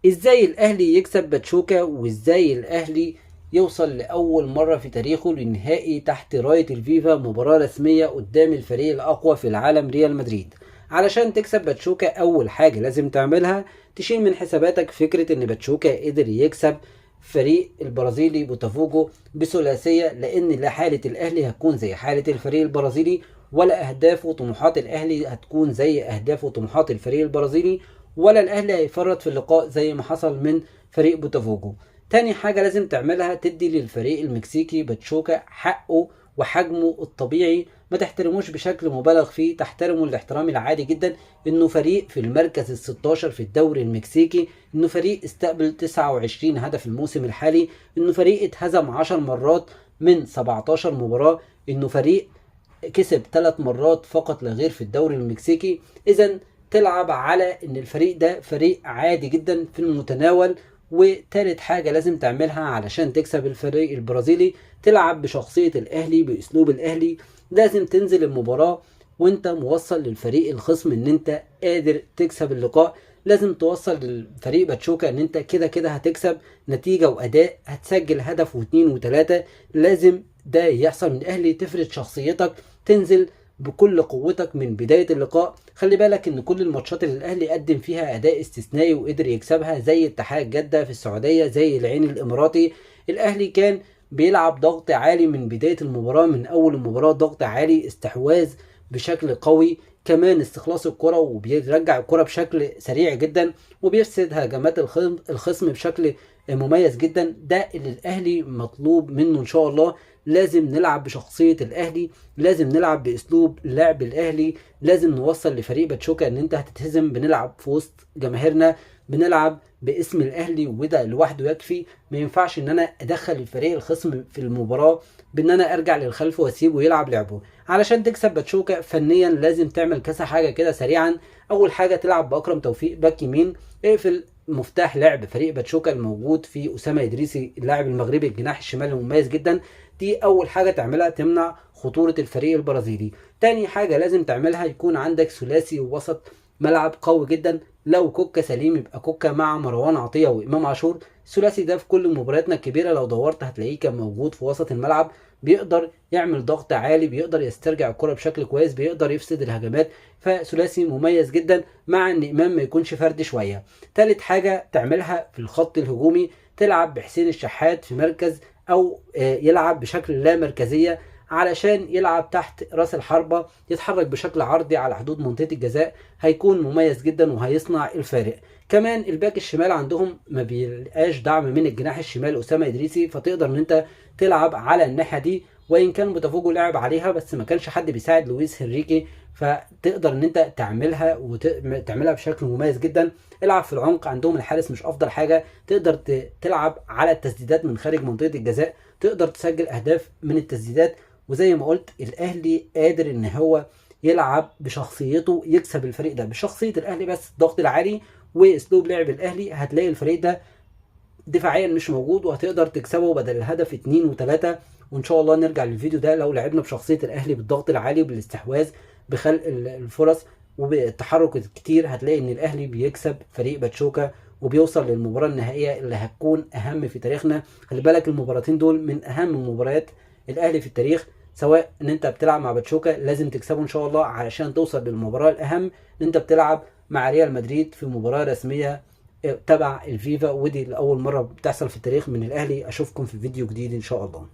ازاي الاهلي يكسب باتشوكا، وازاي الاهلي يوصل لاول مرة في تاريخه للنهائي تحت راية الفيفا، مباراة رسمية قدام الفريق الاقوى في العالم ريال مدريد. علشان تكسب باتشوكا اول حاجة لازم تعملها تشيل من حساباتك فكرة ان باتشوكا قدر يكسب فريق البرازيلي بوتافوجو بثلاثية، لان لا حالة الاهلي هتكون زي حالة الفريق البرازيلي، ولا اهداف وطموحات الاهلي هتكون زي اهداف وطموحات الفريق البرازيلي، ولا الاهلي هيفرط في اللقاء زي ما حصل من فريق بوتافوجو. تاني حاجة لازم تعملها تدي للفريق المكسيكي باتشوكا حقه وحجمه الطبيعي، ما تحترموش بشكل مبالغ فيه، تحترمه الاحترام العادي جدا. انه فريق في المركز ال 16 في الدوري المكسيكي، انه فريق استقبل 29 هدف الموسم الحالي، انه فريق اتهزم 10 مرات من 17 مباراة، انه فريق كسب 3 مرات فقط لا غير في الدوري المكسيكي. اذا تلعب على ان الفريق ده فريق عادي جدا في المتناول. وتالت حاجة لازم تعملها علشان تكسب الفريق البرازيلي، تلعب بشخصية الاهلي باسلوب الاهلي. لازم تنزل المباراة وانت موصل للفريق الخصم ان انت قادر تكسب اللقاء. لازم توصل للفريق باتشوكا ان انت كده كده هتكسب، نتيجة واداء، هتسجل هدف واثنين وثلاثة. لازم ده يحصل من الاهلي، تفرض شخصيتك، تنزل بكل قوتك من بداية اللقاء. خلي بالك ان كل الماتشات اللي الاهلي قدم فيها اداء استثنائي وقدر يكسبها، زي اتحاد جدة في السعودية، زي العين الاماراتي، الاهلي كان بيلعب ضغط عالي من بداية المباراة، من اول المباراة ضغط عالي، استحواذ بشكل قوي، كمان استخلاص الكرة وبيرجع الكرة بشكل سريع جدا، وبيفسد هجمات الخصم بشكل مميز جدا. ده اللي الاهلي مطلوب منه ان شاء الله. لازم نلعب بشخصية الاهلي، لازم نلعب باسلوب لعب الاهلي، لازم نوصل لفريق باتشوكا ان انت هتتهزم، بنلعب في وسط جماهيرنا، بنلعب باسم الاهلي، وده لوحده يكفي. ما ينفعش ان انا ادخل الفريق الخصم في المباراة بان انا ارجع للخلف واسيبه يلعب لعبه. علشان تكسب باتشوكا فنيا لازم تعمل كذا حاجة كده سريعا. اول حاجة تلعب باكرم توفيق باك يمين، اقفل مفتاح لعب فريق باتشوكا الموجود في اسامه ادريسي اللاعب المغربي الجناح الشمالي المميز جدا. دي اول حاجه تعملها تمنع خطوره الفريق البرازيلي. تاني حاجه لازم تعملها يكون عندك ثلاثي وسط ملعب قوي جدا. لو كوكا سليم يبقى كوكا مع مروان عطيه وامام عاشور. الثلاثي ده في كل مبارياتنا الكبيره لو دورت هتلاقيه كان موجود في وسط الملعب، بيقدر يعمل ضغط عالي، بيقدر يسترجع الكره بشكل كويس، بيقدر يفسد الهجمات. فثلاثي مميز جدا، مع ان امام ما يكونش فردي شويه. تالت حاجه تعملها في الخط الهجومي تلعب بحسين الشحات في مركز، او يلعب بشكل لا مركزيه، علشان يلعب تحت راس الحربة، يتحرك بشكل عرضي على حدود منطقة الجزاء، هيكون مميز جدا وهيصنع الفارق. كمان الباك الشمال عندهم ما بيلقاش دعم من الجناح الشمال اسامه ادريسي، فتقدر ان انت تلعب على الناحيه دي. وان كان بوتافوجو لعب عليها بس ما كانش حد بيساعد لويس هنريكي، فتقدر ان انت تعملها وتعملها بشكل مميز جدا. العب في العمق، عندهم الحارس مش افضل حاجه، تقدر تلعب على التسديدات من خارج منطقه الجزاء، تقدر تسجل اهداف من التسديدات. وزي ما قلت الاهلي قادر ان هو يلعب بشخصيته، يكسب الفريق ده بشخصيه الاهلي، بس الضغط العالي واسلوب لعب الاهلي هتلاقي الفريق ده دفاعيا مش موجود، وهتقدر تكسبه بدل الهدف 2 و3. وان شاء الله نرجع للفيديو ده لو لعبنا بشخصيه الاهلي بالضغط العالي وبالاستحواذ بخلق الفرص وبالتحرك الكتير، هتلاقي ان الاهلي بيكسب فريق باتشوكا وبيوصل للمباراه النهائيه اللي هتكون اهم في تاريخنا. خلي بالك المباراتين دول من اهم مباريات الاهلي في التاريخ، سواء ان انت بتلعب مع باتشوكا لازم تكسبه ان شاء الله علشان توصل للمباراه الاهم، ان انت بتلعب مع ريال مدريد في مباراه رسميه تبع الفيفا، ودي لاول مره بتحصل في التاريخ من الاهلي. اشوفكم في فيديو جديد ان شاء الله.